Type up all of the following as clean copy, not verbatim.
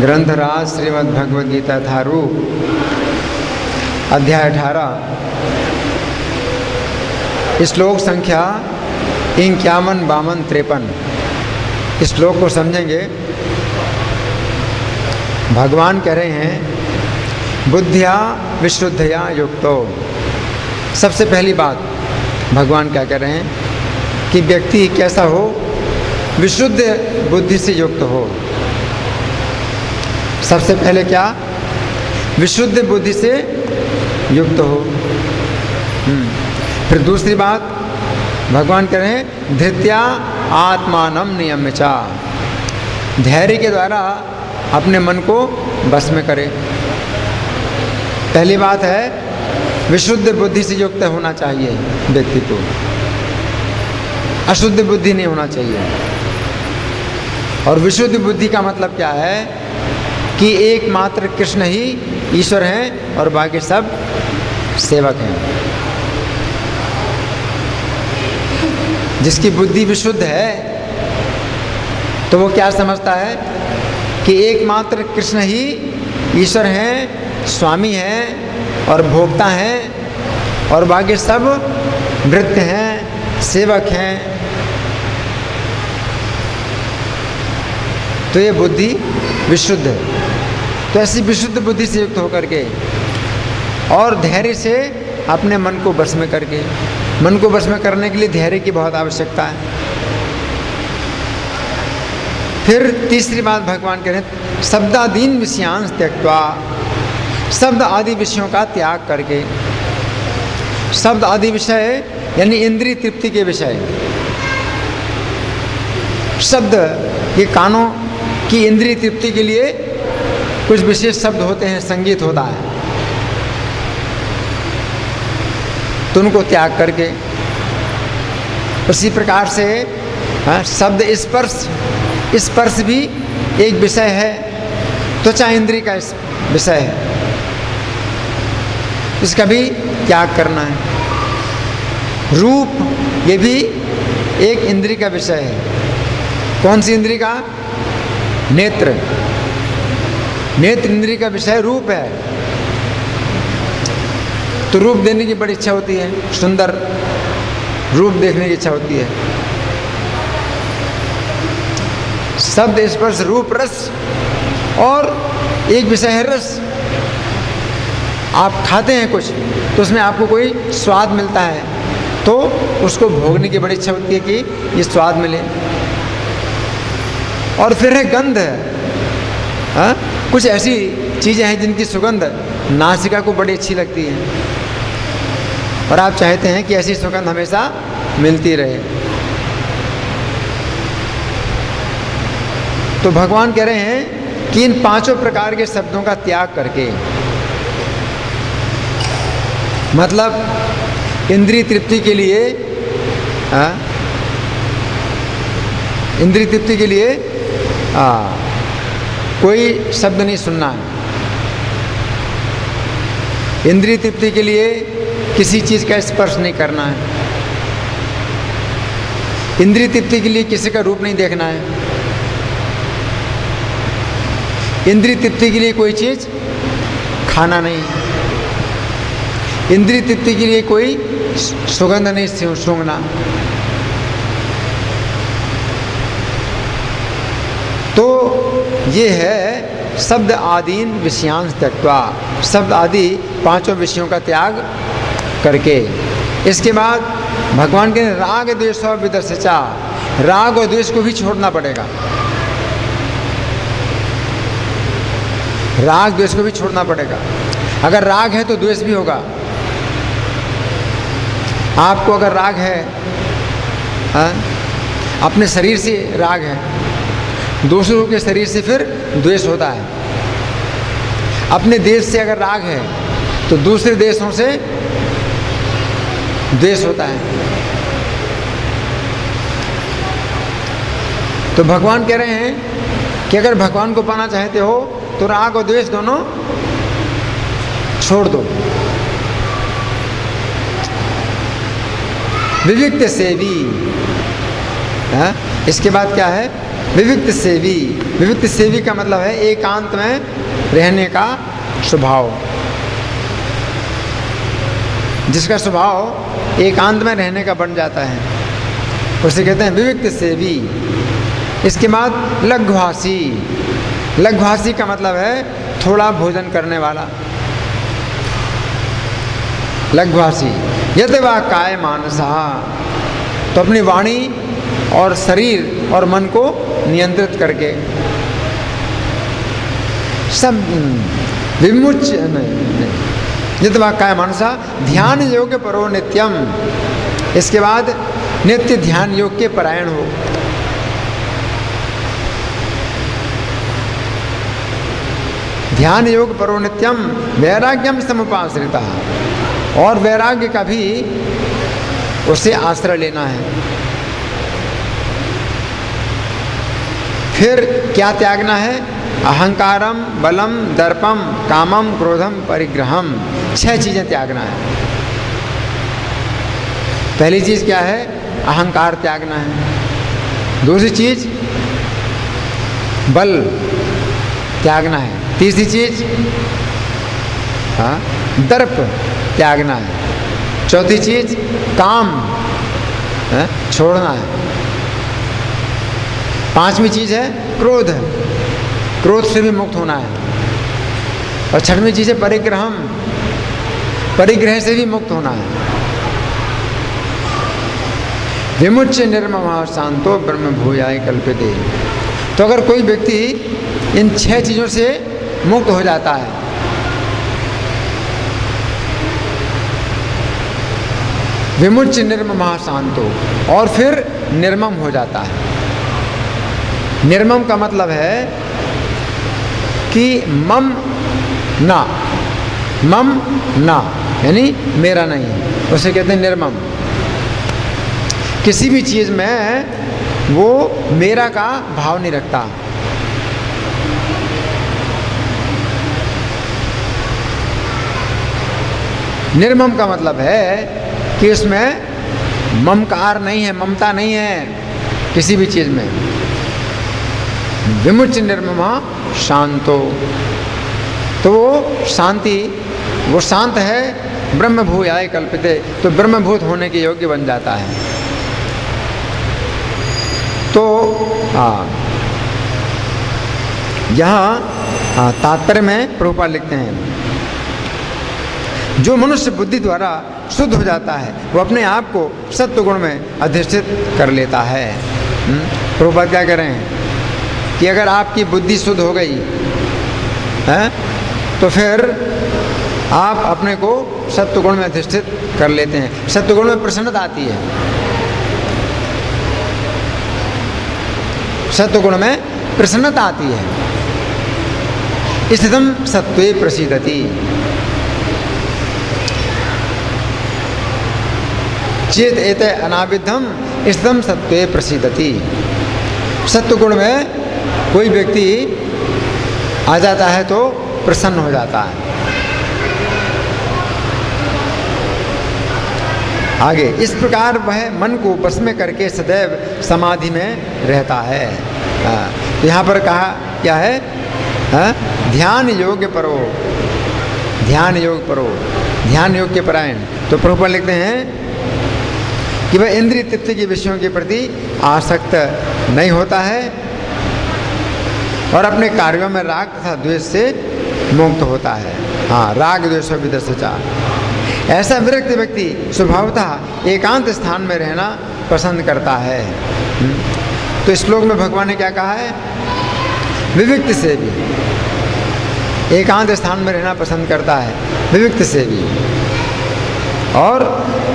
ग्रंथराज श्रीमद् भगवद गीता थारू अध्याय 18 श्लोक संख्या 51, 52, 53। इस श्लोक को समझेंगे। भगवान कह रहे हैं बुद्धिया विशुद्धया युक्तो। सबसे पहली बात भगवान क्या कह रहे हैं कि व्यक्ति कैसा हो, विशुद्ध बुद्धि से युक्त हो। सबसे पहले क्या, विशुद्ध बुद्धि से युक्त हो। फिर दूसरी बात भगवान कह रहे हैं धृत्या आत्मानम नियम्य चा, धैर्य के द्वारा अपने मन को बस में करे। पहली बात है विशुद्ध बुद्धि से युक्त होना चाहिए व्यक्ति को, अशुद्ध बुद्धि नहीं होना चाहिए। और विशुद्ध बुद्धि का मतलब क्या है कि एकमात्र कृष्ण ही ईश्वर हैं और बाकी सब सेवक हैं। जिसकी बुद्धि विशुद्ध है तो वो क्या समझता है कि एकमात्र कृष्ण ही ईश्वर हैं, स्वामी हैं और भोक्ता हैं और बाकी सब भृत्य हैं, सेवक हैं। तो ये बुद्धि विशुद्ध है। तो ऐसी विशुद्ध बुद्धि से युक्त होकर के और धैर्य से अपने मन को बस में करके, मन को बस में करने के लिए धैर्य की बहुत आवश्यकता है। फिर तीसरी बात भगवान कह रहे हैं शब्दादीन विषयांश त्यक्त्वा, शब्द आदि विषयों का त्याग करके। शब्द आदि विषय यानी इंद्रिय तृप्ति के विषय। शब्द ये कानों की इंद्रिय तृप्ति के लिए कुछ विशेष शब्द होते हैं, संगीत होता है, तो उनको त्याग करके। उसी प्रकार से शब्द स्पर्श भी एक विषय है, त्वचा इंद्रिय का विषय है, इसका भी त्याग करना है। रूप ये भी एक इंद्रिय का विषय है। कौन सी इंद्रिय का? नेत्र। नेत्र इंद्रिय का विषय रूप है। तो रूप देने की बड़ी इच्छा होती है, सुंदर रूप देखने की इच्छा होती है। शब्द स्पर्श रूप रस, और एक विषय है रस। आप खाते हैं कुछ तो उसमें आपको कोई स्वाद मिलता है तो उसको भोगने की बड़ी इच्छा होती है कि ये स्वाद मिले। और फिर है गंध। कुछ ऐसी चीज़ें हैं जिनकी सुगंध नासिका को बड़ी अच्छी लगती है और आप चाहते हैं कि ऐसी सुगंध हमेशा मिलती रहे। तो भगवान कह रहे हैं कि इन पांचों प्रकार के शब्दों का त्याग करके, मतलब इंद्रिय तृप्ति के लिए, इंद्रिय तृप्ति के लिए कोई शब्द नहीं सुनना है। इंद्रिय तृप्ति के लिए किसी चीज़ का स्पर्श नहीं करना है। इंद्रिय तृप्ति के लिए किसी का रूप नहीं देखना है। इंद्रिय तृप्ति के लिए कोई चीज़ खाना नहीं। इंद्रिय तृप्ति के लिए कोई सुगंध नहीं सूंघना। तो ये है शब्द आदीन विषयांश त्यक्त्वा, शब्द आदि पांचों विषयों का त्याग करके। इसके बाद भगवान के राग द्वेष और विदर्शचा, राग और द्वेष को भी छोड़ना पड़ेगा। राग द्वेष को भी छोड़ना पड़ेगा। अगर राग है तो द्वेष भी होगा। आपको अगर राग है, अपने शरीर से राग है, दूसरों के शरीर से फिर द्वेष होता है। अपने देश से अगर राग है तो दूसरे देशों से द्वेष होता है। तो भगवान कह रहे हैं कि अगर भगवान को पाना चाहते हो तो राग और द्वेष दोनों छोड़ दो। विविक्त सेवी, इसके बाद क्या है विविक्त सेवी। विविक्त सेवी का मतलब है एकांत में रहने का स्वभाव, जिसका स्वभाव एकांत में रहने का बन जाता है उसे कहते हैं विविक्त सेवी। इसके बाद लघ्वासी। लघ्वासी का मतलब है थोड़ा भोजन करने वाला। लघ्वासी यदि वा काय मानसा, तो अपनी वाणी और शरीर और मन को नियंत्रित करके सब विमुच यदि वा काय मानसा ध्यान योग परो नित्यम। इसके बाद नित्य ध्यान योग के परायण हो। ध्यान योग परो नित्यम वैराग्यम समुपाश्रिता, और वैराग्य का भी उसे आश्रय लेना है। फिर क्या त्यागना है? अहंकारम बलम दर्पम कामम क्रोधम परिग्रहम। 6 चीज़ें त्यागना है। पहली चीज़ क्या है? अहंकार त्यागना है। दूसरी चीज़ बल त्यागना है। तीसरी चीज़ दर्प त्यागना है। चौथी चीज़ काम छोड़ना है। पांचवी चीज़ है क्रोध, क्रोध से भी मुक्त होना है। और छठवीं चीज़ है परिग्रहम, परिग्रह से भी मुक्त होना है। विमुच्य निर्ममः शांतो ब्रह्म भूयाय कल्पते। तो अगर कोई व्यक्ति इन 6 चीज़ों से मुक्त हो जाता है, विमुच्य निर्ममः शांतो, और फिर निर्मम हो जाता है। निर्मम का मतलब है कि मम ना, मम ना यानी मेरा नहीं, उसे कहते हैं निर्मम। किसी भी चीज़ में वो मेरा का भाव नहीं रखता। निर्मम का मतलब है कि इसमें ममकार नहीं है, ममता नहीं है किसी भी चीज़ में। विमुच्य निर्ममा शांतो, तो वो शांति, वो शांत है। ब्रह्म भूयाय कल्पते, तो ब्रह्मभूत होने के योग्य बन जाता है। तो यहाँ तात्पर्य में प्रभुपाद लिखते हैं, जो मनुष्य बुद्धि द्वारा शुद्ध हो जाता है वो अपने आप को सत्व गुण में अधिष्ठित कर लेता है। प्रभुपाद क्या कह रहे हैं कि अगर आपकी बुद्धि शुद्ध हो गई है तो फिर आप अपने को सत्व गुण में अधिष्ठित कर लेते हैं। सत्व गुण में प्रसन्नता आती है। सत्व गुण में प्रसन्नता आती है। स्थितम सत्वे प्रसीदति। चेत एते अनाविद्धम स्थितम सत्वे प्रसीदति। सत्व गुण में कोई व्यक्ति आ जाता है तो प्रसन्न हो जाता है। आगे इस प्रकार वह मन को वश में करके सदैव समाधि में रहता है। तो यहाँ पर कहा क्या है? ध्यान योग परो, ध्यान योग परो, ध्यान योग के परायण। तो प्रभुपाद लिखते हैं कि वह इंद्रिय तृप्ति के विषयों के प्रति आसक्त नहीं होता है और अपने कार्यों में राग तथा द्वेष से मुक्त होता है। राग द्वेष विदर्शचा। ऐसा विरक्त व्यक्ति स्वभावतः एकांत स्थान में रहना पसंद करता है। तो इस श्लोक में भगवान ने क्या कहा है? विविक्त से भी एकांत स्थान में रहना पसंद करता है, विविक्त से भी, और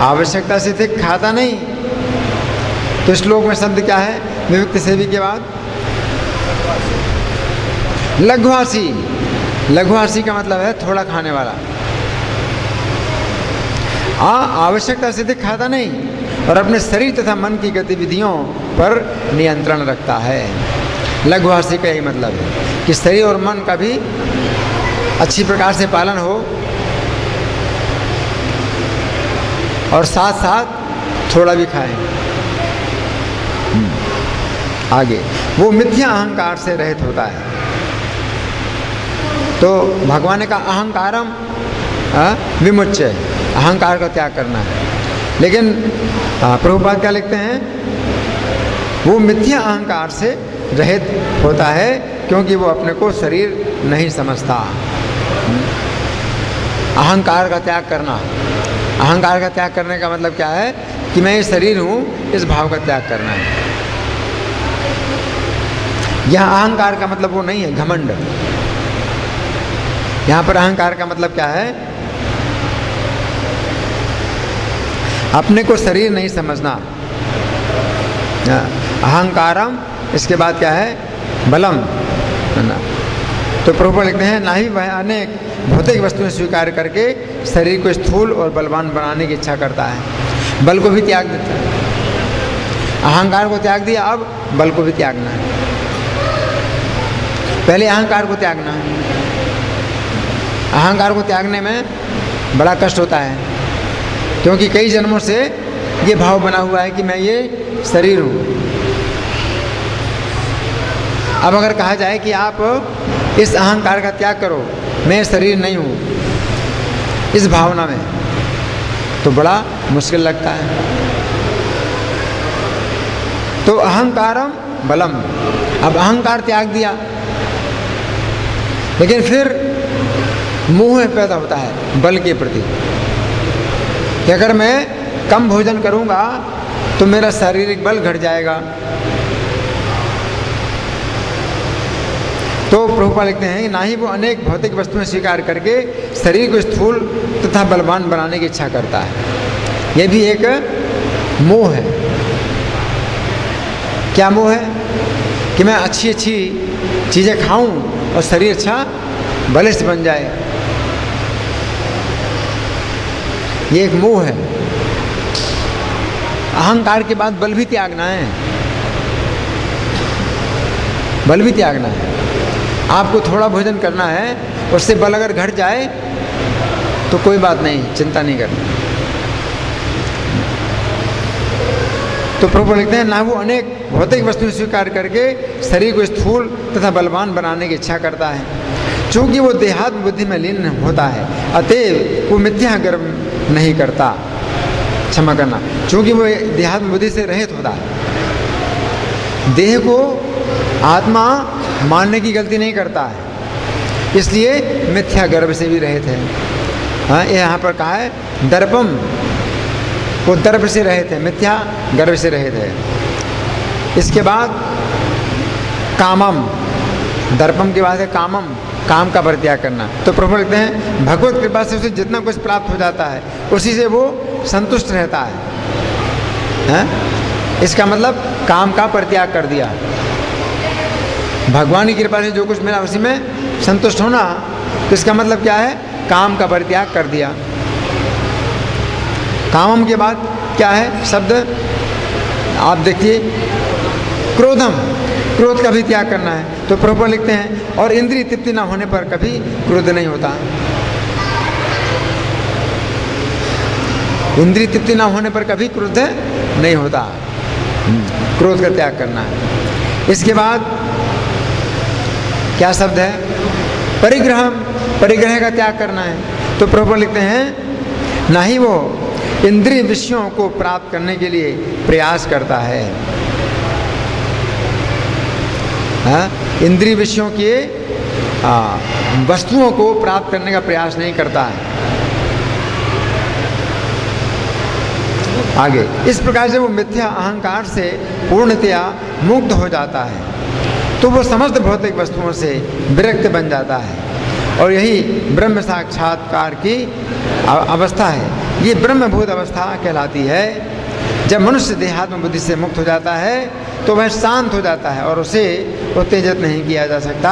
आवश्यकता से अधिक खाता नहीं। तो इस श्लोक में शब्द क्या है विविक्त सेवी के बाद? लघ्वासी। लघ्वासी का मतलब है थोड़ा खाने वाला। आवश्यकता से अधिक खाता नहीं और अपने शरीर तथा मन की गतिविधियों पर नियंत्रण रखता है। लघ्वासी का यही मतलब है कि शरीर और मन का भी अच्छी प्रकार से पालन हो और साथ साथ थोड़ा भी खाएं। आगे वो मिथ्या अहंकार से रहित होता है। तो भगवान ने कहा अहंकारम विमुच्य, अहंकार का त्याग करना है। लेकिन प्रभुपाद क्या लिखते हैं, वो मिथ्या अहंकार से रहित होता है क्योंकि वो अपने को शरीर नहीं समझता। अहंकार का त्याग करना, अहंकार का त्याग करने का मतलब क्या है कि मैं ये शरीर हूँ, इस भाव का त्याग करना है। यहाँ अहंकार का मतलब वो नहीं है घमंड। यहाँ पर अहंकार का मतलब क्या है, अपने को शरीर नहीं समझना। अहंकारम, इसके बाद क्या है, बलम, है ना। तो प्रभुपाद लिखते हैं ना ही वह अनेक भौतिक वस्तुएं स्वीकार करके शरीर को स्थूल और बलवान बनाने की इच्छा करता है, बल को भी त्याग देता है। अहंकार को त्याग दिया, अब बल को भी त्यागना है। पहले अहंकार को त्यागना है। अहंकार को त्यागने में बड़ा कष्ट होता है क्योंकि कई जन्मों से ये भाव बना हुआ है कि मैं ये शरीर हूँ। अब अगर कहा जाए कि आप इस अहंकार का त्याग करो, मैं शरीर नहीं हूँ, इस भावना में, तो बड़ा मुश्किल लगता है। तो अहंकारम बलम, अब अहंकार त्याग दिया, लेकिन फिर मोह पैदा होता है बल के प्रति कि अगर मैं कम भोजन करूंगा तो मेरा शारीरिक बल घट जाएगा। तो प्रभुपाद लिखते हैं कि ना ही वो अनेक भौतिक वस्तुएं स्वीकार करके शरीर को स्थूल तथा बलवान बनाने की इच्छा करता है। यह भी एक मोह है। क्या मोह है? कि मैं अच्छी अच्छी चीज़ें खाऊं और शरीर अच्छा बलिष्ठ बन जाए। ये एक मोह है। अहंकार के बाद बल भी त्यागना है, बल भी त्यागना है। आपको थोड़ा भोजन करना है, उससे बल अगर घट जाए तो कोई बात नहीं, चिंता नहीं करना। तो प्रभु लिखते हैं ना वो अनेक भौतिक वस्तुएं स्वीकार करके शरीर को स्थूल तथा बलवान बनाने की इच्छा करता है। चूंकि वो देहात्म बुद्धि में लीन होता है, अतएव वो मिथ्या गर्व नहीं करता। क्षमा करना, चूंकि वो देहात्म बुद्धि से रहित होता है, देह को आत्मा मानने की गलती नहीं करता है, इसलिए मिथ्या गर्व से भी रहित है। हाँ, यहाँ पर कहा है दर्पम, वो दर्प से रहित है, मिथ्या गर्व से रहित है। इसके बाद कामम, दर्पम के बाद है कामम, काम का परित्याग करना। तो प्रभु लिखते हैं भगवत कृपा से उसे जितना कुछ प्राप्त हो जाता है उसी से वो संतुष्ट रहता है। इसका मतलब काम का परित्याग कर दिया। भगवान की कृपा से जो कुछ मिला उसी में संतुष्ट होना, तो इसका मतलब क्या है? काम का परित्याग कर दिया। कामम के बाद क्या है शब्द? आप देखिए क्रोधम, क्रोध का भी त्याग करना है। तो प्रभु लिखते हैं और इंद्रिय तृप्ति ना होने पर कभी क्रोध नहीं होता। इंद्रिय तृप्ति ना होने पर कभी क्रोध नहीं होता। क्रोध का त्याग करना है। इसके बाद क्या शब्द है? परिग्रह, परिग्रह का त्याग करना है। तो प्रभु लिखते हैं ना ही वो इंद्रिय विषयों को प्राप्त करने के लिए प्रयास करता है। इंद्रिय विषयों के वस्तुओं को प्राप्त करने का प्रयास नहीं करता है। आगे इस प्रकार से वो मिथ्या अहंकार से पूर्णतया मुक्त हो जाता है, तो वो समस्त भौतिक वस्तुओं से विरक्त बन जाता है। और यही ब्रह्म साक्षात्कार की अवस्था है। ये ब्रह्मभूत अवस्था कहलाती है। जब मनुष्य देहात्म बुद्धि से मुक्त हो जाता है तो वह शांत हो जाता है और उसे उत्तेजित नहीं किया जा सकता।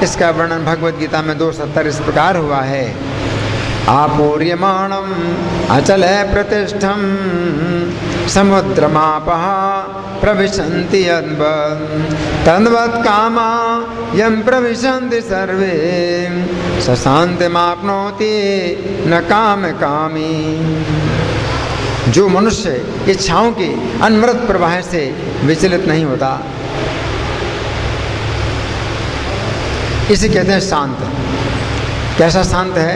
इसका वर्णन भगवद गीता में 2:70 इस प्रकार हुआ है। आपूर्यमाणम अचल प्रतिष्ठम समुद्रमापः प्रविशन्ति तद्वत् कामा यं प्रविशन्ति सर्वे स शान्तिमाप्नोति न काम कामी। जो मनुष्य इच्छाओं के अनवरत प्रवाह से विचलित नहीं होता, इसे कहते हैं शांत। कैसा शांत है?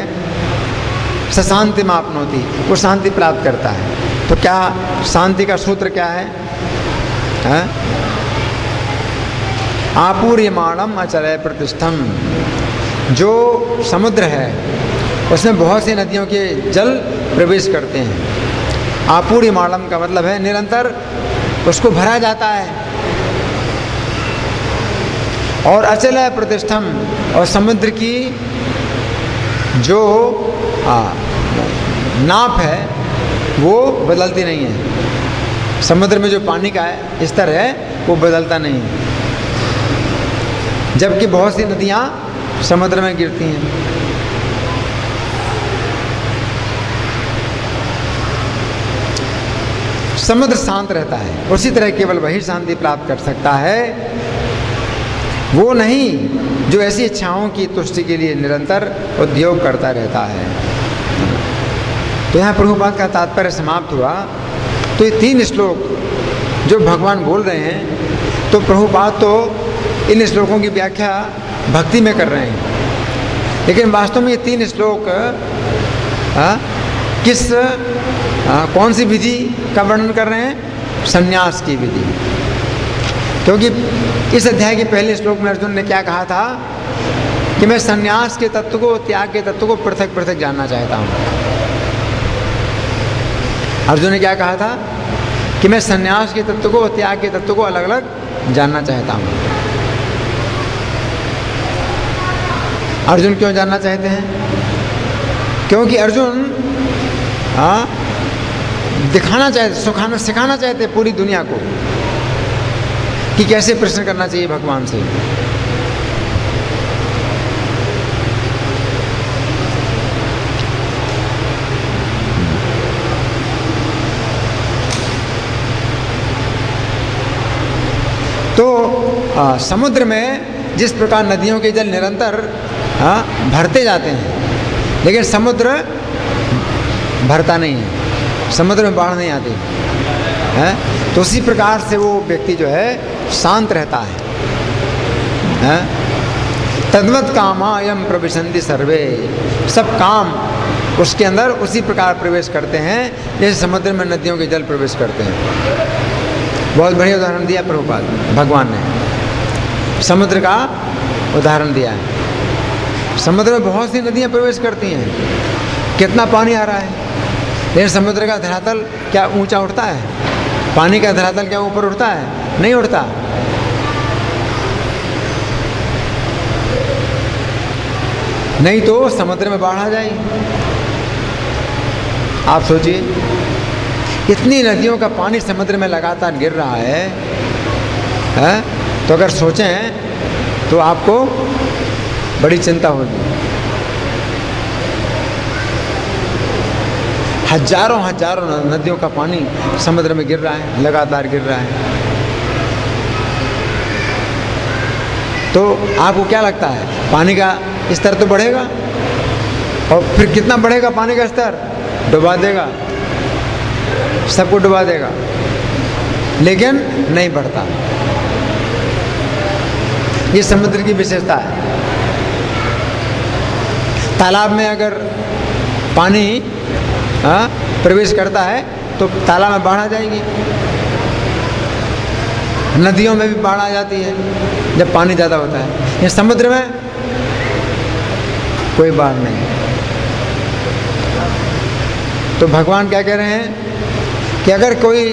सशांति मापनोति, वो शांति प्राप्त करता है। तो क्या शांति का सूत्र क्या है? आपूर्यमाणम अचलय प्रतिष्ठम। जो समुद्र है उसमें बहुत सी नदियों के जल प्रवेश करते हैं। आपूर्यमाणम का मतलब है निरंतर उसको भरा जाता है। और अचलय प्रतिष्ठम, और समुद्र की जो नाप है वो बदलती नहीं है। समुद्र में जो पानी का स्तर है वो बदलता नहीं है, जबकि बहुत सी नदियाँ समुद्र में गिरती हैं। समुद्र शांत रहता है, उसी तरह केवल वही शांति प्राप्त कर सकता है, वो नहीं जो ऐसी इच्छाओं की तुष्टि के लिए निरंतर उद्योग करता रहता है। तो यहाँ प्रभुपाद का तात्पर्य समाप्त हुआ। तो ये 3 श्लोक जो भगवान बोल रहे हैं, तो प्रभुपाद तो इन श्लोकों की व्याख्या भक्ति में कर रहे हैं, लेकिन वास्तव में ये 3 श्लोक कौन सी विधि का वर्णन कर रहे हैं? संन्यास की विधि। क्योंकि इस अध्याय के पहले श्लोक में अर्जुन ने क्या कहा था कि मैं संन्यास के तत्व को, त्याग के तत्व को पृथक पृथक जानना चाहता हूँ। अर्जुन ने क्या कहा था कि मैं संन्यास के तत्व को, त्याग के तत्व को अलग अलग जानना चाहता हूँ। अर्जुन क्यों जानना चाहते हैं? क्योंकि अर्जुन दिखाना चाहते, सिखाना चाहते पूरी दुनिया को कि कैसे प्रश्न करना चाहिए भगवान से। तो समुद्र में जिस प्रकार नदियों के जल निरंतर भरते जाते हैं, लेकिन समुद्र भरता नहीं है, समुद्र में बाढ़ नहीं आती है, तो उसी प्रकार से वो व्यक्ति जो है शांत रहता है। तद्वत कामायम प्रविशन्ति सर्वे, सब काम उसके अंदर उसी प्रकार प्रवेश करते हैं जैसे समुद्र में नदियों के जल प्रवेश करते हैं। बहुत बढ़िया उदाहरण दिया प्रभुपाद भगवान ने, समुद्र का उदाहरण दिया है। समुद्र में बहुत सी नदियाँ प्रवेश करती हैं, कितना पानी आ रहा है, लेकिन समुद्र का धरातल क्या ऊंचा उठता है? पानी का धरातल क्या ऊपर उठता है? नहीं उठता। नहीं तो समुद्र में बाढ़ आ जाएगी। आप सोचिए, इतनी नदियों का पानी समुद्र में लगातार गिर रहा है, तो अगर सोचें तो आपको बड़ी चिंता होगी। हजारों नदियों का पानी समुद्र में गिर रहा है, लगातार गिर रहा है। तो आपको क्या लगता है, पानी का स्तर तो बढ़ेगा, और फिर कितना बढ़ेगा पानी का स्तर? डुबा देगा, सबको डुबा देगा, लेकिन नहीं बढ़ता। ये समुद्र की विशेषता है। तालाब में अगर पानी प्रवेश करता है तो तालाब में बाढ़ आ जाएगी, नदियों में भी बाढ़ आ जाती है जब पानी ज़्यादा होता है। ये समुद्र में कोई बाढ़ नहीं। तो भगवान क्या कह रहे हैं कि अगर कोई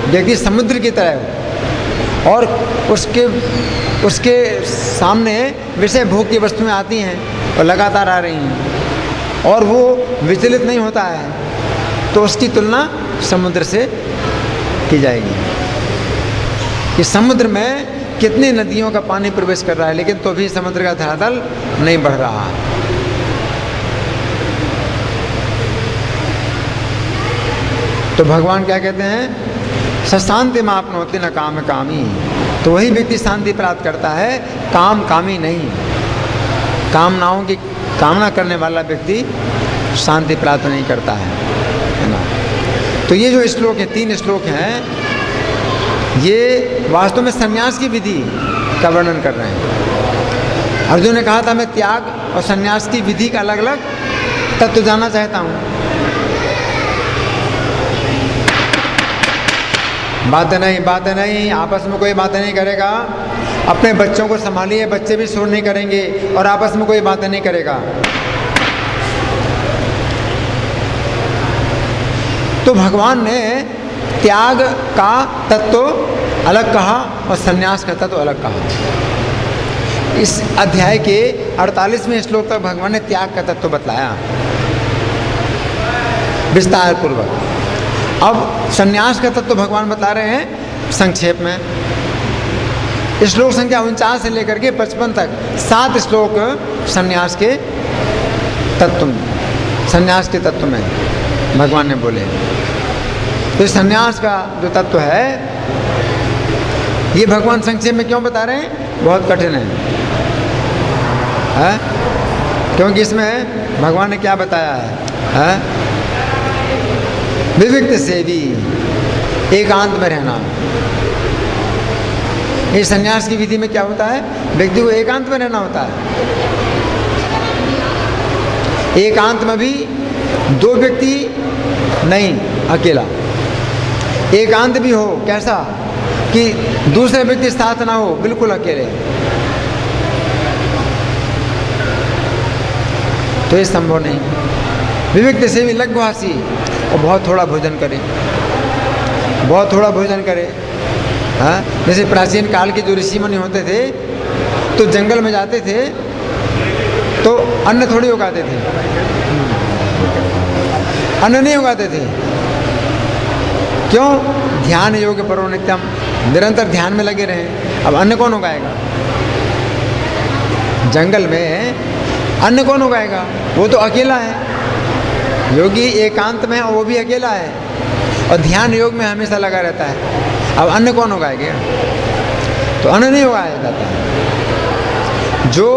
व्यक्ति समुद्र की तरह हो और उसके सामने विषय भोग की वस्तुएं आती हैं और लगातार आ रही हैं और वो विचलित नहीं होता है, तो उसकी तुलना समुद्र से की जाएगी कि समुद्र में कितनी नदियों का पानी प्रवेश कर रहा है, लेकिन तो भी समुद्र का धरातल नहीं बढ़ रहा। तो भगवान क्या कहते हैं? सशांति मापनोति न काम कामी। तो वही व्यक्ति शांति प्राप्त करता है, काम कामी नहीं। कामनाओं की कामना करने वाला व्यक्ति शांति प्राप्त नहीं करता है ना। तो ये जो श्लोक है, 3 श्लोक हैं, ये वास्तव में संन्यास की विधि का वर्णन कर रहे हैं। अर्जुन ने कहा था मैं त्याग और संन्यास की विधि का अलग अलग तत्व जानना चाहता हूँ। बातें नहीं, आपस में कोई बातें नहीं करेगा। अपने बच्चों को संभालिए, बच्चे भी शोर नहीं करेंगे और आपस में कोई बातें नहीं करेगा। तो भगवान ने त्याग का तत्व अलग कहा और संन्यास का तत्व अलग कहा। इस अध्याय के 48वें श्लोक तक भगवान ने त्याग का तत्व बतलाया विस्तार पूर्वक। अब संन्यास का तत्व भगवान बता रहे हैं संक्षेप में। श्लोक संख्या 49 से लेकर के 55 तक 7 श्लोक संन्यास के तत्व में भगवान ने बोले। तो संन्यास का जो तत्व है ये भगवान संक्षेप में क्यों बता रहे हैं? बहुत कठिन है? क्योंकि इसमें भगवान ने क्या बताया है? विविक्त सेवी, एकांत में रहना। ये संन्यास की विधि में क्या होता है? व्यक्ति को एकांत में रहना होता है। एकांत में भी 2 व्यक्ति नहीं, अकेला। एकांत भी हो कैसा कि दूसरे व्यक्ति साथ ना हो, बिल्कुल अकेले। तो ये संभव नहीं। विविक्त सेवी लघुभाषी, और बहुत थोड़ा भोजन करे। हाँ, जैसे प्राचीन काल के जो ऋषि मुनि होते थे तो जंगल में जाते थे तो अन्न थोड़ी उगाते थे, अन्न नहीं उगाते थे। क्यों? ध्यान योग परो नित्यम, निरंतर ध्यान में लगे रहे। अब अन्न कौन उगाएगा? जंगल में अन्न कौन उगाएगा? वो तो अकेला है। योगी एकांत में और वो भी अकेला है और ध्यान योग में हमेशा लगा रहता है। अब अन्न कौन उगाएगा? तो अन्न नहीं उगाया जाता। जो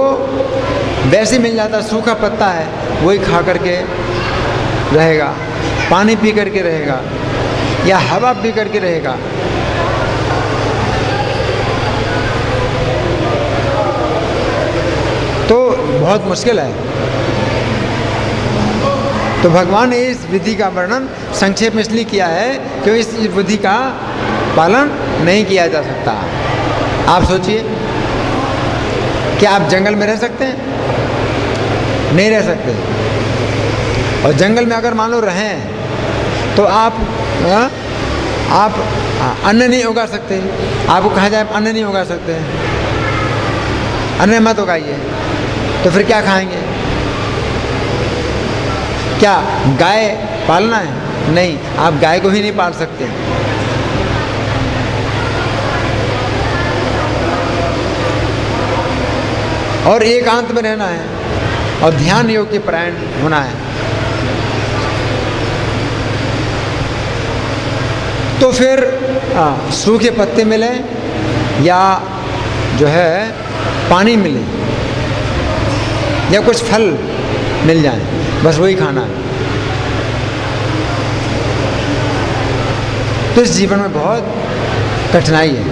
वैसे मिल जाता सूखा पत्ता है वही खा करके रहेगा, पानी पी करके रहेगा या हवा पी करके रहेगा। तो बहुत मुश्किल है। तो भगवान ने इस विधि का वर्णन संक्षेप में इसलिए किया है कि इस विधि का पालन नहीं किया जा सकता। आप सोचिए, क्या आप जंगल में रह सकते हैं? नहीं रह सकते। और जंगल में अगर मान लो रहें तो आप अन्न नहीं उगा सकते। आपको कहा जाए अन्न नहीं उगा सकते, अन्न मत उगाइए, तो फिर क्या खाएंगे? क्या गाय पालना है? नहीं, आप गाय को ही नहीं पाल सकते। और एकांत में रहना है और ध्यान योग के परायण होना है। तो फिर सूखे पत्ते मिले या जो है पानी मिले या कुछ फल मिल जाए, बस वही खाना है। तो इस जीवन में बहुत कठिनाई है,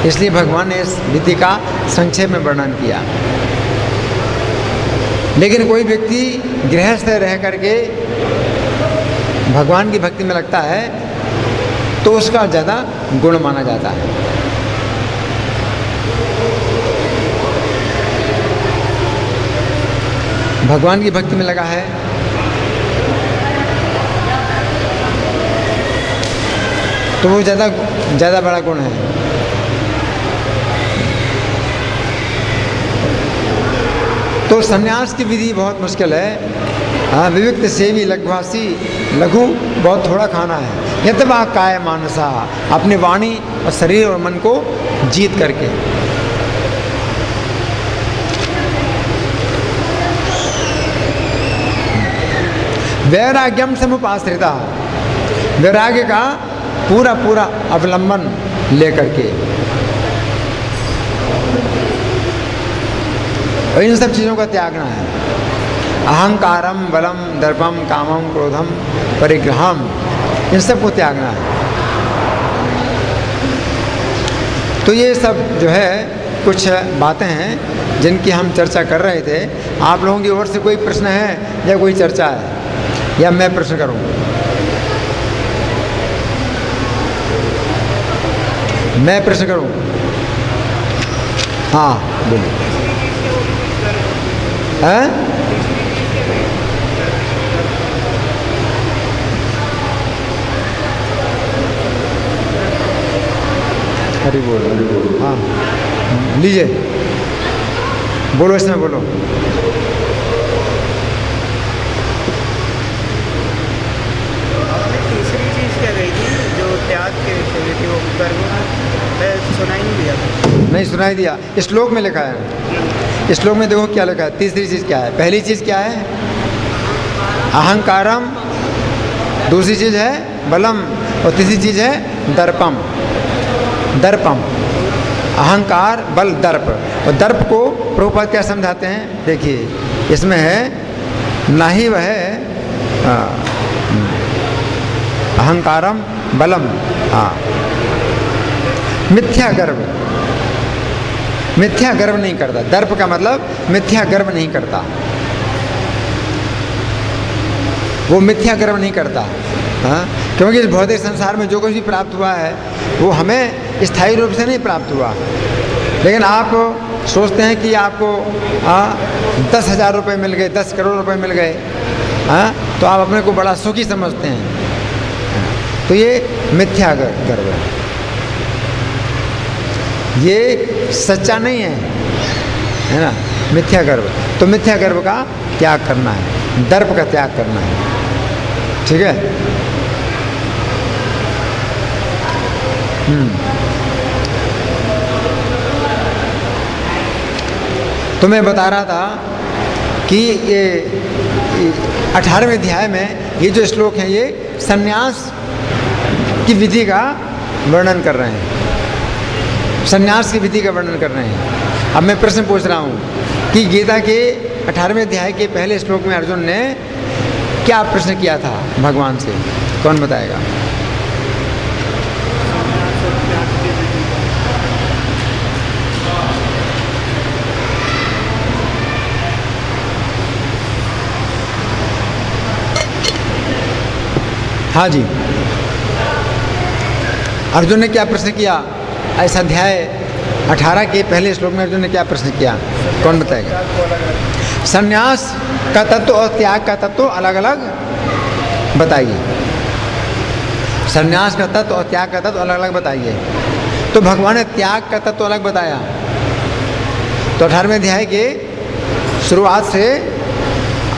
इसलिए भगवान ने इस विधि का संक्षेप में वर्णन किया। लेकिन कोई व्यक्ति गृहस्थ रह करके भगवान की भक्ति में लगता है तो उसका ज़्यादा गुण माना जाता है। भगवान की भक्ति में लगा है तो वो ज़्यादा बड़ा गुण है। तो संन्यास की विधि बहुत मुश्किल है। हाँ, विविक्त सेवी लघुभाषी, लघु बहुत थोड़ा खाना है। यतवा काय मानसा, अपनी वाणी और शरीर और मन को जीत करके। वैराग्यम समुपाश्रिता, वैराग्य का पूरा अवलंबन लेकर के। और इन सब चीज़ों का त्यागना है। अहंकारम, बलम, दर्पम, कामम, क्रोधम, परिग्रहम, इन सब को त्यागना है। तो ये सब जो है कुछ बातें हैं जिनकी हम चर्चा कर रहे थे। आप लोगों की ओर से कोई प्रश्न है या कोई चर्चा है, या मैं प्रश्न करूं? मैं प्रश्न करूं? हाँ बोलिए। हैं? हरी बोल। हाँ लीजिए, बोलो, इसमें बोलो। तीसरी चीज़ क्या गई थी जो त्याग के विषय में थी, वो कर्म में सुनाई नहीं दिया? नहीं सुनाई दिया, श्लोक में लिखा है। श्लोक में देखो क्या लिखा है। तीसरी चीज़ क्या है? पहली चीज़ क्या है? अहंकारम। दूसरी चीज़ है बलम, और तीसरी चीज़ है दर्पम। दर्पम, अहंकार, बल, दर्प। और दर्प को प्रभुपाद क्या समझाते हैं? देखिए, इसमें है ना ही वह अहंकारम बलम, हाँ, मिथ्या गर्व। मिथ्या गर्व नहीं करता। दर्प का मतलब मिथ्या गर्व नहीं करता, वो मिथ्या गर्व नहीं करता। हाँ, क्योंकि इस भौतिक संसार में जो कुछ भी प्राप्त हुआ है वो हमें स्थायी रूप से नहीं प्राप्त हुआ। लेकिन आप सोचते हैं कि आपको 10,000 रुपये मिल गए, 10 करोड़ रुपए मिल गए, हाँ, तो आप अपने को बड़ा सुखी समझते हैं। तो ये मिथ्या गर्व है, ये सच्चा नहीं है ना, मिथ्या गर्व। तो मिथ्या गर्व का त्याग करना है, दर्प का त्याग करना है। ठीक है? तो मैं बता रहा था कि ये 18वें अध्याय में ये जो श्लोक हैं ये संन्यास की विधि का वर्णन कर रहे हैं। संन्यास की विधि का वर्णन कर रहे हैं। अब मैं प्रश्न पूछ रहा हूँ कि गीता के 18वें अध्याय के पहले श्लोक में अर्जुन ने क्या प्रश्न किया था भगवान से? कौन बताएगा? हाँ जी, अर्जुन ने क्या प्रश्न किया? ऐसा अध्याय 18 के पहले श्लोक में अर्जुन ने क्या प्रश्न किया? कौन बताएगा? संन्यास का तत्व और त्याग का तत्व अलग अलग बताइए। संन्यास का तत्व और त्याग का तत्व अलग अलग बताइए। तो भगवान ने त्याग का तत्व अलग बताया। तो 18वें अध्याय के शुरुआत से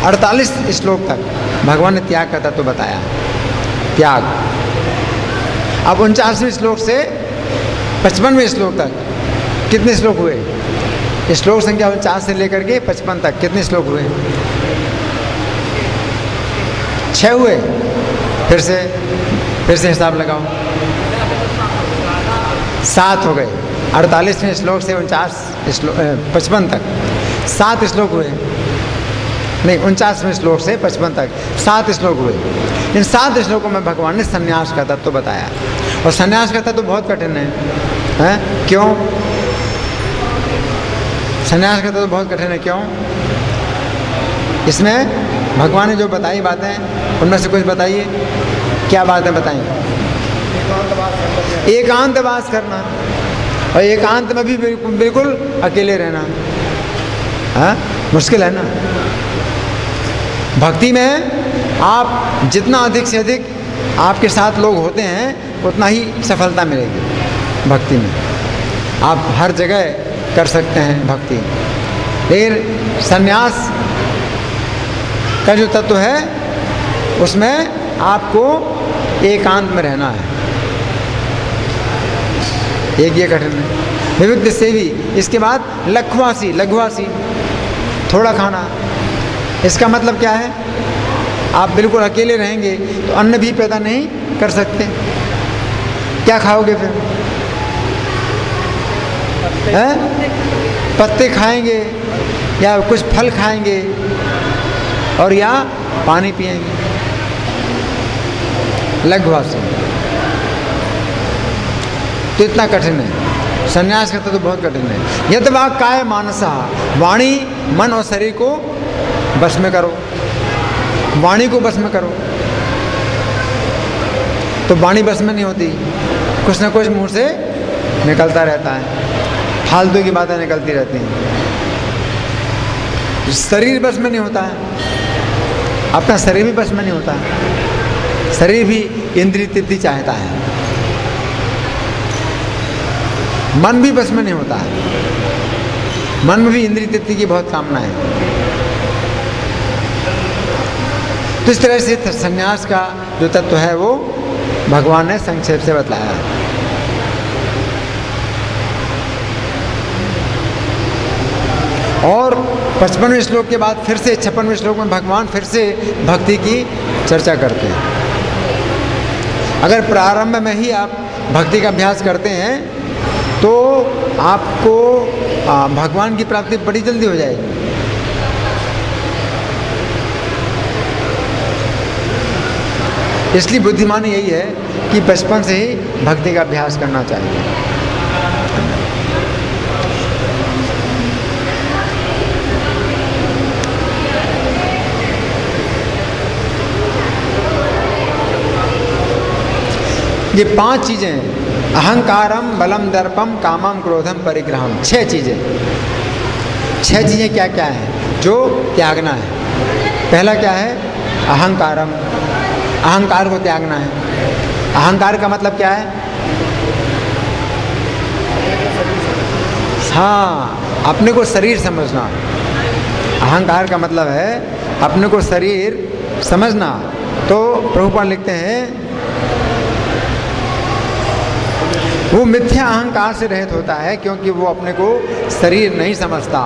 48 श्लोक तक भगवान ने त्याग का तत्व बताया। त्याग। अब 49वें श्लोक से 55वें श्लोक तक कितने श्लोक हुए? श्लोक संख्या 49 से लेकर के 55 तक कितने श्लोक हुए? 6 हुए। फिर से हिसाब लगाओ, 7 हो गए। 48वें श्लोक से 55 तक 7 श्लोक हुए। नहीं, 49वें श्लोक से 55 तक 7 श्लोक हुए। इन 7 श्लोकों में भगवान ने संन्यास का तत्व बताया। और संन्यास का तत्व बहुत कठिन है? क्यों? संन्यास का तत्व बहुत कठिन है, क्यों? इसमें भगवान ने जो बताई बातें उनमें से कुछ बताइए। क्या बातें बताई? एकांतवास करना, और एकांत में भी बिल्कुल अकेले रहना। हाँ, मुश्किल है ना। भक्ति में आप जितना अधिक से अधिक आपके साथ लोग होते हैं उतना ही सफलता मिलेगी। भक्ति में आप हर जगह कर सकते हैं भक्ति। लेकिन संन्यास का जो तत्व है उसमें आपको एकांत में रहना है। एक ये कठिन है। विविध सेवी, इसके बाद लघुवासी, थोड़ा खाना। इसका मतलब क्या है? आप बिल्कुल अकेले रहेंगे तो अन्न भी पैदा नहीं कर सकते। क्या खाओगे फिर? पत्ते खाएंगे या कुछ फल खाएंगे और या पानी पिएंगे। लघुवासी तो इतना कठिन है। संन्यास करते तो बहुत कठिन है। यद वा काय मानसा, वाणी मन और शरीर को बस में करो, वाणी को बस में करो। तो वाणी बस में नहीं होती, कुछ ना कुछ मुंह से निकलता रहता है, फालतू की बातें निकलती रहती हैं। शरीर बस में नहीं होता है, अपना शरीर भी बस में नहीं होता है। शरीर भी इंद्रिय तृप्ति चाहता है, मन भी बस में नहीं होता है, मन में भी इंद्रिय तृप्ति की बहुत कामना है। तो इस तरह से संन्यास का जो तत्व है वो भगवान ने संक्षेप से बतलाया है। और 55वें श्लोक के बाद फिर से 56वें श्लोक में भगवान फिर से भक्ति की चर्चा करते हैं। अगर प्रारंभ में ही आप भक्ति का अभ्यास करते हैं तो आपको भगवान की प्राप्ति बड़ी जल्दी हो जाएगी। इसलिए बुद्धिमानी यही है कि बचपन से ही भक्ति का अभ्यास करना चाहिए। ये 5 चीज़ें हैं, अहंकारम, बलम, दर्पम, कामम, क्रोधम, परिग्रहम। 6 चीज़ें। 6 चीज़ें क्या क्या हैं जो त्यागना है? पहला क्या है? अहंकारम, अहंकार को त्यागना है। अहंकार का मतलब क्या है? हाँ, अपने को शरीर समझना। अहंकार का मतलब है अपने को शरीर समझना। तो प्रभुपाद लिखते हैं वो मिथ्या अहंकार से रहित होता है क्योंकि वो अपने को शरीर नहीं समझता।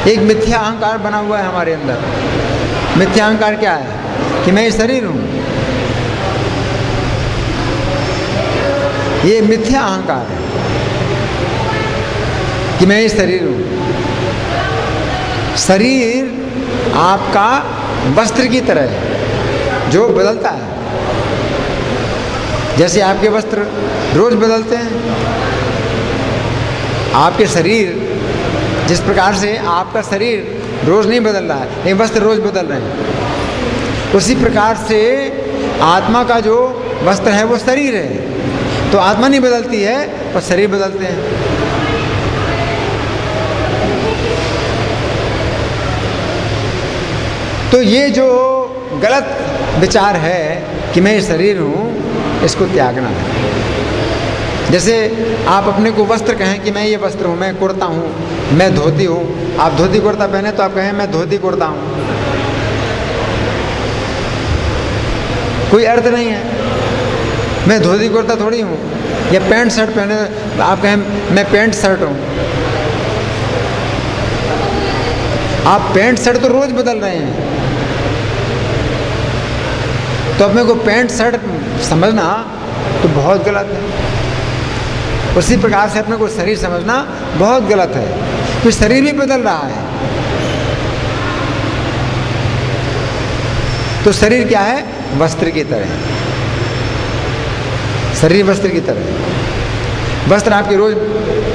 एक मिथ्या अहंकार बना हुआ है हमारे अंदर। मिथ्या अहंकार क्या है? कि मैं ये शरीर हूँ। ये मिथ्या अहंकार है कि मैं ये शरीर हूँ। शरीर आपका वस्त्र की तरह है जो बदलता है। जैसे आपके वस्त्र रोज बदलते हैं, आपके शरीर जिस प्रकार से आपका शरीर रोज नहीं बदल रहा है लेकिन वस्त्र रोज बदल रहे हैं, उसी प्रकार से आत्मा का जो वस्त्र है वो शरीर है। तो आत्मा नहीं बदलती है और शरीर बदलते हैं। तो ये जो गलत विचार है कि मैं ये शरीर हूँ, इसको त्यागना है। जैसे आप अपने को वस्त्र कहें कि मैं ये वस्त्र हूँ, मैं कुर्ता हूँ, मैं धोती हूँ। आप धोती कुर्ता पहने तो आप कहें मैं धोती कुर्ता हूँ, कोई अर्थ नहीं है। मैं धोती कुर्ता थोड़ी हूँ। या पैंट शर्ट पहने आप कहें मैं पैंट शर्ट हूँ। आप पैंट शर्ट तो रोज बदल रहे हैं, तो अपने को पैंट शर्ट समझना तो बहुत गलत है। उसी प्रकार से अपने को शरीर समझना बहुत गलत है, तो शरीर भी बदल रहा है। तो शरीर क्या है? वस्त्र की तरह। शरीर वस्त्र की तरह। वस्त्र आपके रोज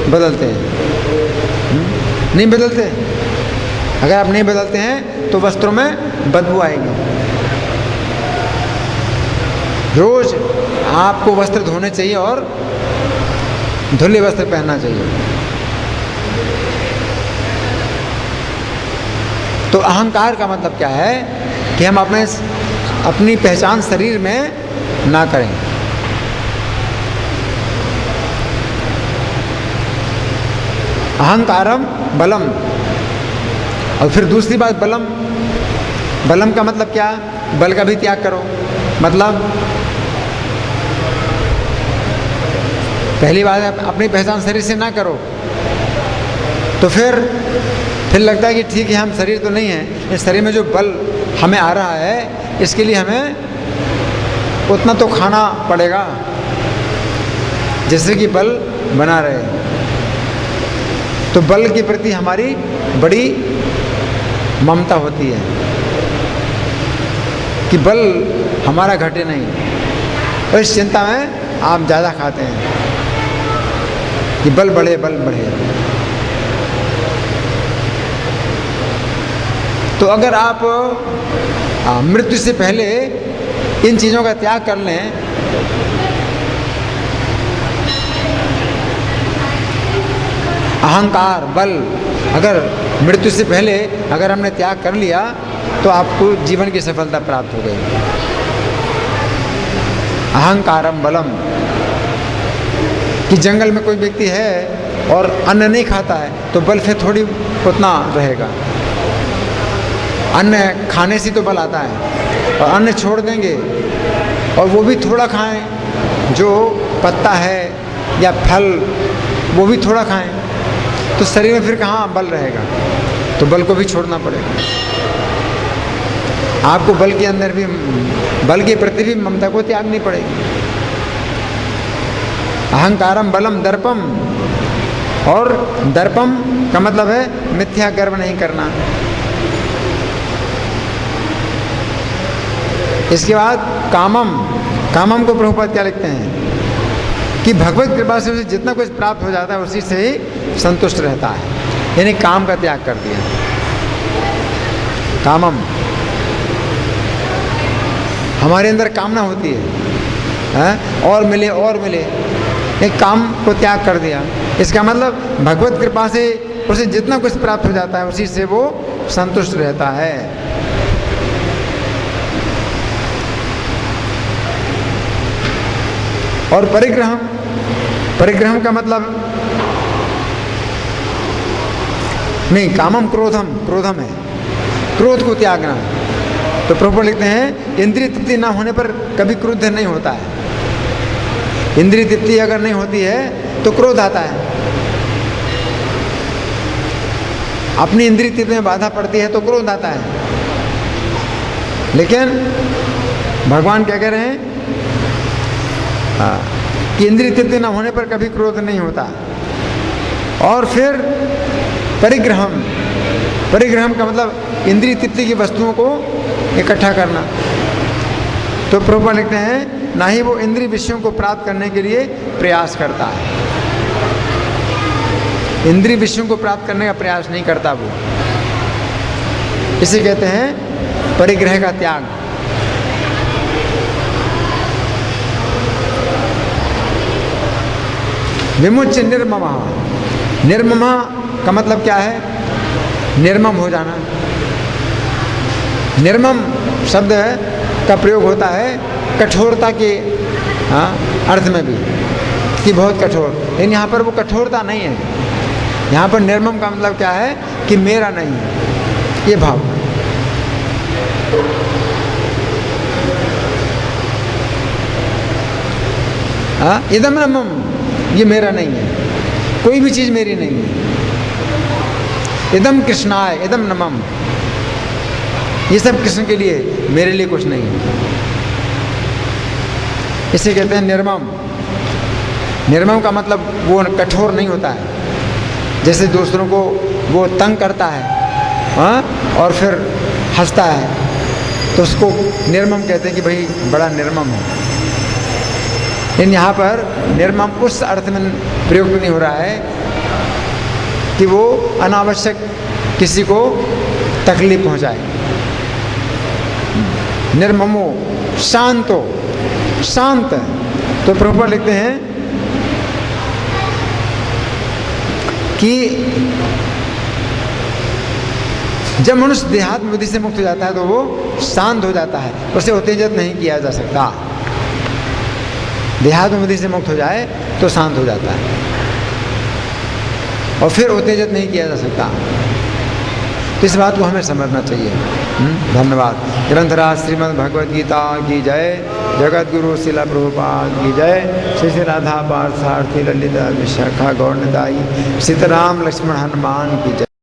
बदलते हैं, नहीं बदलते? अगर आप नहीं बदलते हैं तो वस्त्रों में बदबू आएगी। रोज आपको वस्त्र धोने चाहिए और धुले वस्त्र पहनना चाहिए। तो अहंकार का मतलब क्या है कि हम अपनी पहचान शरीर में ना करें। अहंकारम बलम। और फिर दूसरी बात बलम। बलम का मतलब क्या? बल का भी त्याग करो। मतलब पहली बात है अपनी पहचान शरीर से ना करो, तो फिर लगता है कि ठीक है हम शरीर तो नहीं है, इस शरीर में जो बल हमें आ रहा है इसके लिए हमें उतना तो खाना पड़ेगा जिससे कि बल बना रहे। तो बल के प्रति हमारी बड़ी ममता होती है कि बल हमारा घटे नहीं, और इस चिंता में आप ज़्यादा खाते हैं। कि बल बढ़े बल बढ़े। तो अगर आप मृत्यु से पहले इन चीज़ों का त्याग कर लें, अहंकार, बल, अगर मृत्यु से पहले अगर हमने त्याग कर लिया तो आपको जीवन की सफलता प्राप्त हो गई। अहंकारम बलम, कि जंगल में कोई व्यक्ति है और अन्न नहीं खाता है तो बल फिर थोड़ी उतना रहेगा। अन्न खाने से तो बल आता है, और अन्न छोड़ देंगे और वो भी थोड़ा खाएं, जो पत्ता है या फल वो भी थोड़ा खाएं, तो शरीर में फिर कहाँ बल रहेगा? तो बल को भी छोड़ना पड़ेगा। आपको बल के अंदर भी, बल के प्रति भी ममता को त्यागनी पड़ेगी। अहंकारम बलम दर्पम, और दर्पम का मतलब है मिथ्या गर्व नहीं करना। इसके बाद कामम, कामम को प्रभुपाद क्या लिखते हैं कि भगवत कृपा से उसे जितना कुछ प्राप्त हो जाता है उसी से ही संतुष्ट रहता है, यानी काम का त्याग कर दिया। कामम, हमारे अंदर कामना होती है, और मिले और मिले, एक काम को त्याग कर दिया। इसका मतलब भगवत कृपा से उसे जितना कुछ प्राप्त हो जाता है उसी से वो संतुष्ट रहता है। और परिग्रहम, परिग्रहम का मतलब नहीं, कामम क्रोधम, क्रोधम है क्रोध को त्यागना। तो प्रभु लिखते हैं इंद्रिय तृप्ति ना होने पर कभी क्रोध नहीं होता है। इंद्रिय तृप्ति अगर नहीं होती है तो क्रोध आता है। अपनी इंद्रिय तृप्ति में बाधा पड़ती है तो क्रोध आता है। लेकिन भगवान क्या कह रहे हैं कि इंद्रिय तृप्ति न होने पर कभी क्रोध नहीं होता। और फिर परिग्रहम, परिग्रहम का मतलब इंद्रिय तृप्ति की वस्तुओं को इकट्ठा करना। तो प्रभुपाद लिखते हैं ना ही वो इंद्रिय विषयों को प्राप्त करने के लिए प्रयास करता है, इंद्रिय विषयों को प्राप्त करने का प्रयास नहीं करता वो। इसे कहते हैं परिग्रह का त्याग। विमुच्य निर्ममा, निर्ममा का मतलब क्या है? निर्मम हो जाना। निर्मम शब्द का प्रयोग होता है कठोरता के अर्थ में भी, कि बहुत कठोर, लेकिन यहाँ पर वो कठोरता नहीं है। यहाँ पर निर्मम का मतलब क्या है कि मेरा नहीं है, ये भाव। इदम नमम, ये मेरा नहीं है, कोई भी चीज़ मेरी नहीं है। इदम कृष्णाय, इदम नमम, ये सब कृष्ण के लिए, मेरे लिए कुछ नहीं है। इसे कहते हैं निर्मम। निर्मम का मतलब वो कठोर नहीं होता है, जैसे दूसरों को वो तंग करता है और फिर हंसता है तो उसको निर्मम कहते हैं कि भाई बड़ा निर्मम है। लेकिन यहाँ पर निर्मम उस अर्थ में प्रयोग नहीं हो रहा है कि वो अनावश्यक किसी को तकलीफ पहुँचाए। निर्ममो शांतो, शांत। तो प्रभुपाद लिखते हैं कि जब मनुष्य देहात्म बुद्धि से मुक्त हो जाता है तो वो शांत हो जाता है, उसे उत्तेजित नहीं किया जा सकता। देहात्म बुद्धि से मुक्त हो जाए तो शांत हो जाता है और फिर उत्तेजित नहीं किया जा सकता। तो इस बात को हमें समझना चाहिए। धन्यवाद। ग्रंथराज श्रीमद् भगवद गीता की जय। जगत गुरु शिला प्रभुपाद की जय। श्री श्री राधा पार्थ सारथी ललिता विशाखा गौरदाई सीताराम लक्ष्मण हनुमान की जय।